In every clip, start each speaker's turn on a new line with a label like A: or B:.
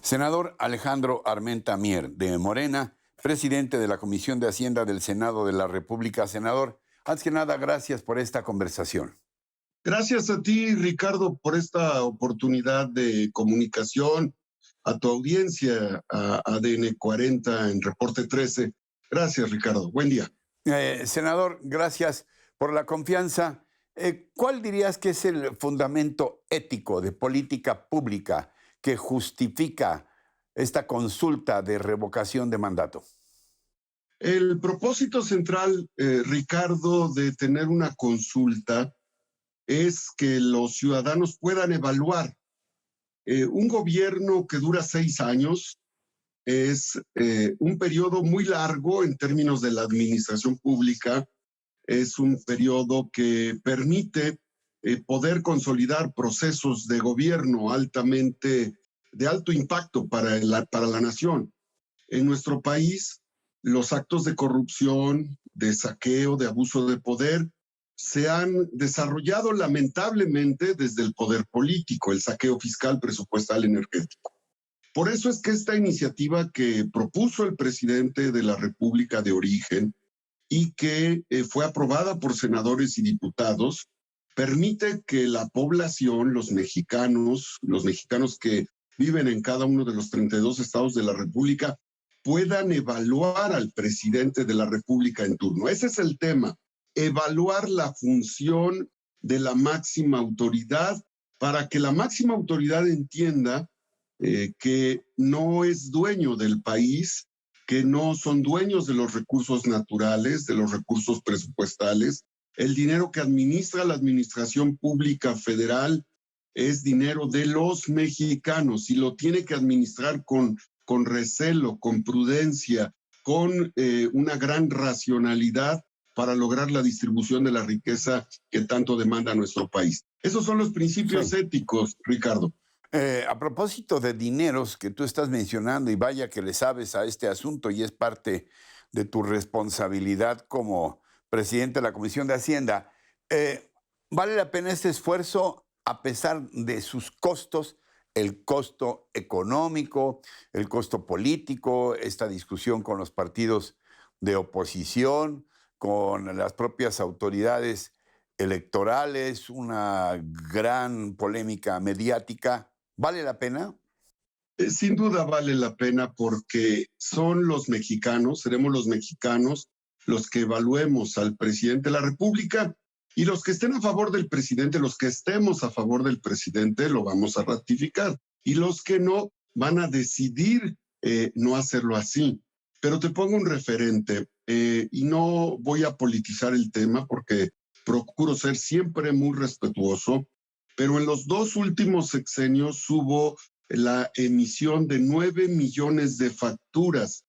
A: Senador Alejandro Armenta Mier, de Morena, presidente de la Comisión de Hacienda del Senado de la República. Senador, antes que nada, gracias por esta conversación.
B: Gracias a ti, Ricardo, por esta oportunidad de comunicación, a tu audiencia, a ADN 40 en Reporte 13. Gracias, Ricardo. Buen día.
A: Senador, gracias por la confianza. ¿Cuál dirías que es el fundamento ético de política pública que justifica esta consulta de revocación de mandato?
B: El propósito central, Ricardo, de tener una consulta es que los ciudadanos puedan evaluar un gobierno que dura 6 años. Es un periodo muy largo en términos de la administración pública. Es un periodo que permite poder consolidar procesos de gobierno de alto impacto para la nación. En nuestro país, los actos de corrupción, de saqueo, de abuso de poder, se han desarrollado lamentablemente desde el poder político, el saqueo fiscal, presupuestal, energético. Por eso es que esta iniciativa que propuso el presidente de la República de origen y que fue aprobada por senadores y diputados, permite que la población, los mexicanos que viven en cada uno de los 32 estados de la República, puedan evaluar al presidente de la República en turno. Ese es el tema, evaluar la función de la máxima autoridad para que la máxima autoridad entienda que no es dueño del país, que no son dueños de los recursos naturales, de los recursos presupuestales. El dinero que administra la administración pública federal es dinero de los mexicanos y lo tiene que administrar con recelo, con prudencia, con una gran racionalidad para lograr la distribución de la riqueza que tanto demanda nuestro país. Esos son los principios éticos, Ricardo.
A: A propósito de dineros que tú estás mencionando, y vaya que le sabes a este asunto y es parte de tu responsabilidad como presidente de la Comisión de Hacienda, ¿vale la pena este esfuerzo a pesar de sus costos? El costo económico, el costo político, esta discusión con los partidos de oposición, con las propias autoridades electorales, una gran polémica mediática. ¿Vale la pena?
B: Sin duda vale la pena porque son los mexicanos, seremos los mexicanos los que evaluemos al presidente de la República y los que estén a favor del presidente, los que estemos a favor del presidente, lo vamos a ratificar y los que no van a decidir no hacerlo así. Pero te pongo un referente y no voy a politizar el tema porque procuro ser siempre muy respetuoso, pero en los 2 últimos sexenios hubo la emisión de 9 millones de facturas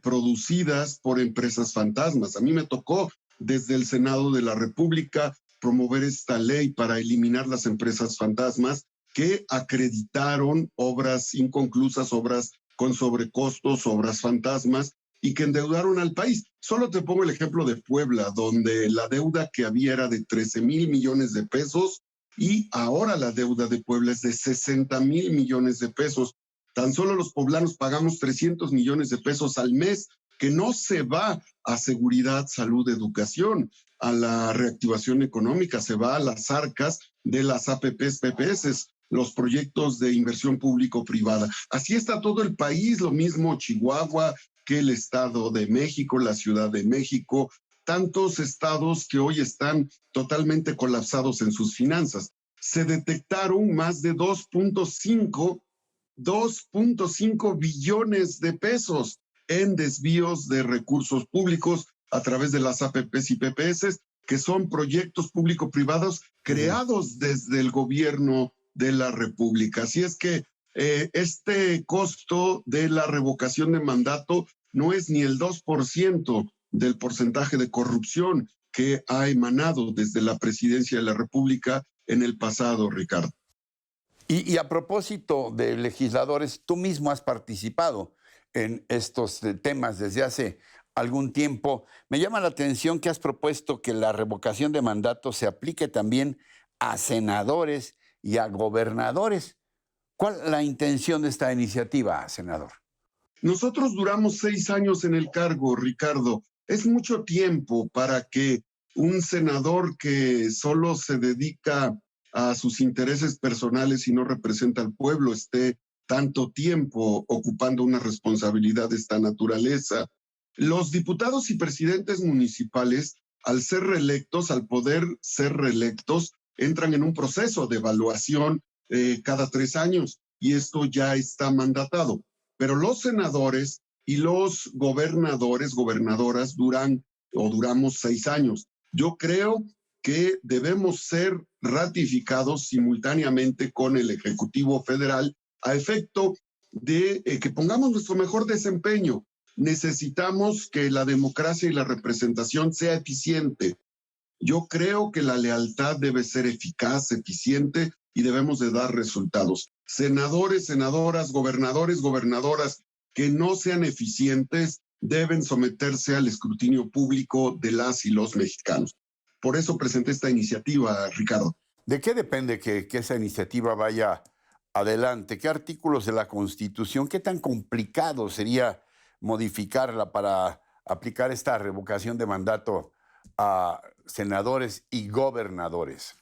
B: producidas por empresas fantasmas. A mí me tocó desde el Senado de la República promover esta ley para eliminar las empresas fantasmas que acreditaron obras inconclusas, obras con sobrecostos, obras fantasmas y que endeudaron al país. Solo te pongo el ejemplo de Puebla, donde la deuda que había era de 13,000 millones de pesos y ahora la deuda de Puebla es de 60,000 millones de pesos. Tan solo los poblanos pagamos 300 millones de pesos al mes, que no se va a seguridad, salud, educación, a la reactivación económica, se va a las arcas de las APPs, PPS, los proyectos de inversión público-privada. Así está todo el país, lo mismo Chihuahua que el Estado de México, la Ciudad de México, tantos estados que hoy están totalmente colapsados en sus finanzas. Se detectaron más de 2.5 billones de pesos en desvíos de recursos públicos a través de las APPs y PPS, que son proyectos público-privados creados desde el gobierno de la República. Así es que este costo de la revocación de mandato no es ni el 2% del porcentaje de corrupción que ha emanado desde la presidencia de la República en el pasado, Ricardo.
A: Y a propósito de legisladores, tú mismo has participado en estos temas desde hace algún tiempo. Me llama la atención que has propuesto que la revocación de mandato se aplique también a senadores y a gobernadores. ¿Cuál la intención de esta iniciativa, senador?
B: Nosotros duramos 6 años en el cargo, Ricardo. Es mucho tiempo para que un senador que solo se dedica a sus intereses personales y no representa al pueblo esté tanto tiempo ocupando una responsabilidad de esta naturaleza. Los diputados y presidentes municipales, al ser reelectos, al poder ser reelectos, entran en un proceso de evaluación cada 3 años y esto ya está mandatado. Pero los senadores y los gobernadores, gobernadoras duramos 6 años. Yo creo que debemos ser ratificados simultáneamente con el Ejecutivo Federal a efecto de que pongamos nuestro mejor desempeño. Necesitamos que la democracia y la representación sea eficiente. Yo creo que la lealtad debe ser eficaz, eficiente y debemos de dar resultados. Senadores, senadoras, gobernadores, gobernadoras que no sean eficientes deben someterse al escrutinio público de las y los mexicanos. Por eso presenté esta iniciativa, Ricardo.
A: ¿De qué depende que esa iniciativa vaya adelante? ¿Qué artículos de la Constitución, qué tan complicado sería modificarla para aplicar esta revocación de mandato a senadores y gobernadores?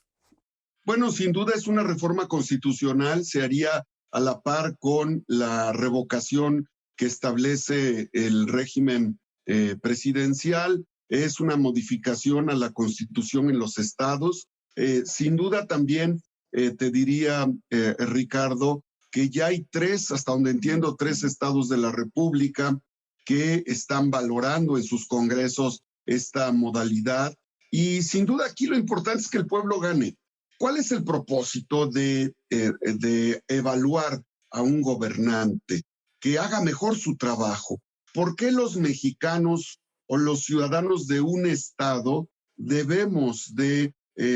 B: Bueno, sin duda es una reforma constitucional, se haría a la par con la revocación que establece el régimen presidencial, es una modificación a la Constitución en los estados. Sin duda también te diría, Ricardo, que ya hay 3, hasta donde entiendo, 3 estados de la República que están valorando en sus congresos esta modalidad. Y sin duda aquí lo importante es que el pueblo gane. ¿Cuál es el propósito de evaluar a un gobernante? Que haga mejor su trabajo. ¿Por qué los mexicanos o los ciudadanos de un estado debemos de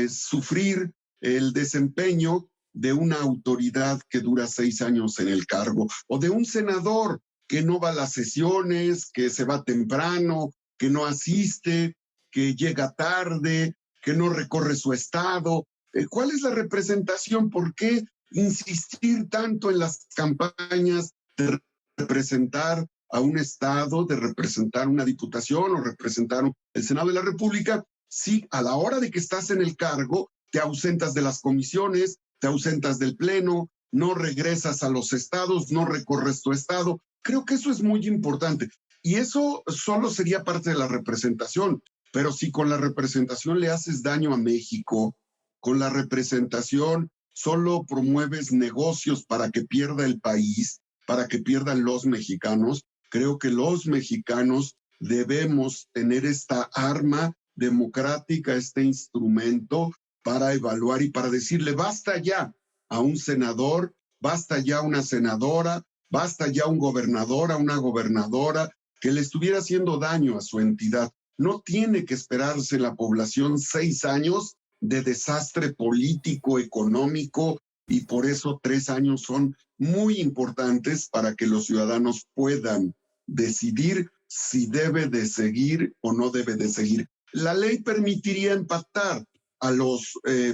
B: sufrir el desempeño de una autoridad que dura 6 años en el cargo o de un senador que no va a las sesiones, que se va temprano, que no asiste, que llega tarde, que no recorre su estado? ¿Cuál es la representación? ¿Por qué insistir tanto en las campañas de representar a un estado, de representar una diputación o representar el Senado de la República, si a la hora de que estás en el cargo te ausentas de las comisiones, te ausentas del pleno, no regresas a los estados, no recorres tu estado? Creo que eso es muy importante. Y eso solo sería parte de la representación. Pero si con la representación le haces daño a México, con la representación solo promueves negocios para que pierda el país, para que pierdan los mexicanos, creo que los mexicanos debemos tener esta arma democrática, este instrumento para evaluar y para decirle basta ya a un senador, basta ya a una senadora, basta ya a un gobernador, a una gobernadora que le estuviera haciendo daño a su entidad. No tiene que esperarse la población 6 años de desastre político, económico, y por eso 3 años son muy importantes para que los ciudadanos puedan decidir si debe de seguir o no debe de seguir. La ley permitiría empatar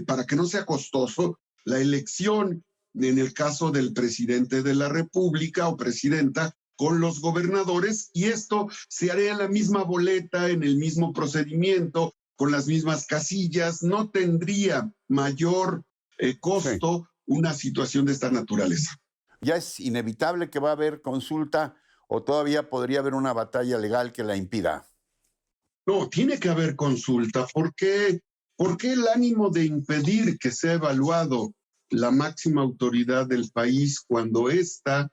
B: para que no sea costoso la elección, en el caso del presidente de la República o presidenta, con los gobernadores, y esto se haría en la misma boleta, en el mismo procedimiento, con las mismas casillas. No tendría mayor costo una situación de esta naturaleza.
A: ¿Ya es inevitable que va a haber consulta o todavía podría haber una batalla legal que la impida?
B: No, tiene que haber consulta. ¿Por qué el ánimo de impedir que sea evaluado la máxima autoridad del país cuando ésta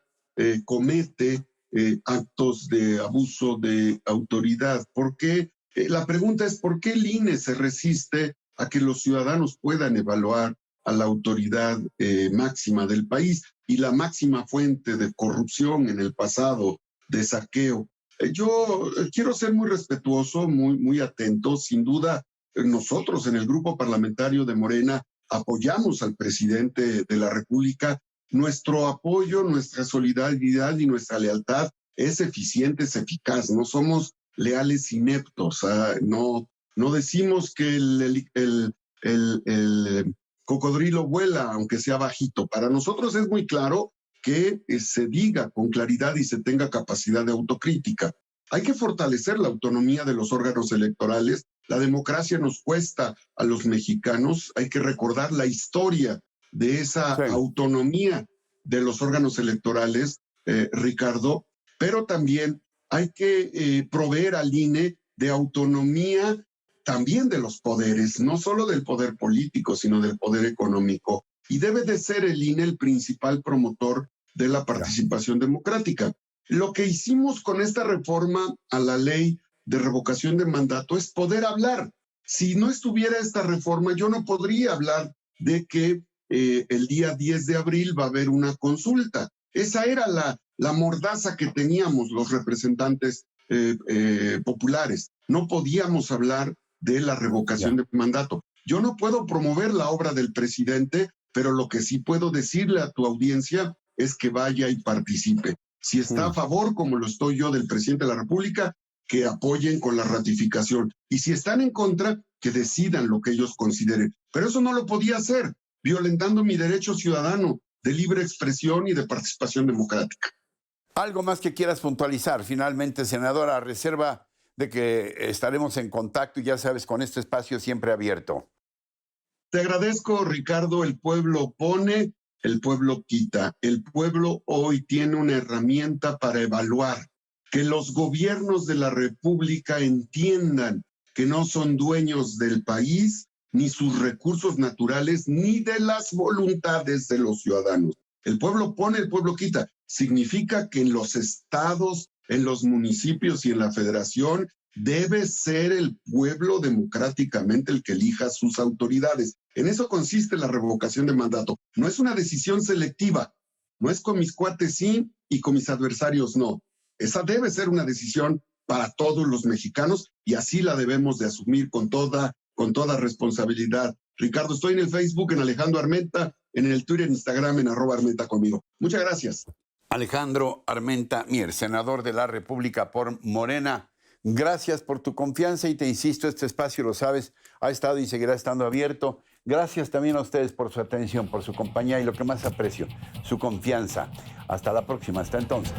B: comete actos de abuso de autoridad? ¿Por qué? La pregunta es, ¿por qué el INE se resiste a que los ciudadanos puedan evaluar a la autoridad máxima del país y la máxima fuente de corrupción en el pasado, de saqueo? Yo quiero ser muy respetuoso, muy atento. Sin duda, nosotros en el grupo parlamentario de Morena apoyamos al presidente de la República. Nuestro apoyo, nuestra solidaridad y nuestra lealtad es eficiente, es eficaz. No somos leales ineptos. No decimos que cocodrilo vuela, aunque sea bajito. Para nosotros es muy claro que se diga con claridad y se tenga capacidad de autocrítica. Hay que fortalecer la autonomía de los órganos electorales. La democracia nos cuesta a los mexicanos. Hay que recordar la historia de esa autonomía de los órganos electorales, Ricardo, pero también hay que proveer al INE de autonomía también de los poderes, no solo del poder político, sino del poder económico. Y debe de ser el INE el principal promotor de la participación democrática. Lo que hicimos con esta reforma a la ley de revocación de mandato es poder hablar. Si no estuviera esta reforma, yo no podría hablar de que el día 10 de abril va a haber una consulta. Esa era la mordaza que teníamos los representantes populares. No podíamos hablar de la revocación de mandato. Yo no puedo promover la obra del presidente, pero lo que sí puedo decirle a tu audiencia es que vaya y participe. Si está a favor, como lo estoy yo, del presidente de la República, que apoyen con la ratificación. Y si están en contra, que decidan lo que ellos consideren. Pero eso no lo podía hacer, violentando mi derecho ciudadano de libre expresión y de participación democrática.
A: ¿Algo más que quieras puntualizar? Finalmente, senadora, a reserva de que estaremos en contacto y ya sabes, con este espacio siempre abierto.
B: Te agradezco, Ricardo. El pueblo pone, el pueblo quita. El pueblo hoy tiene una herramienta para evaluar que los gobiernos de la República entiendan que no son dueños del país, ni sus recursos naturales, ni de las voluntades de los ciudadanos. El pueblo pone, el pueblo quita. Significa que en los estados, en los municipios y en la federación debe ser el pueblo democráticamente el que elija sus autoridades. En eso consiste la revocación de mandato. No es una decisión selectiva. No es con mis cuates sí y con mis adversarios no. Esa debe ser una decisión para todos los mexicanos y así la debemos de asumir con toda responsabilidad. Ricardo, estoy en el Facebook, en Alejandro Armenta, en el Twitter, en Instagram, en @Armenta conmigo. Muchas gracias.
A: Alejandro Armenta Mier, senador de la República por Morena. Gracias por tu confianza y te insisto, este espacio, lo sabes, ha estado y seguirá estando abierto. Gracias también a ustedes por su atención, por su compañía y lo que más aprecio, su confianza. Hasta la próxima, hasta entonces.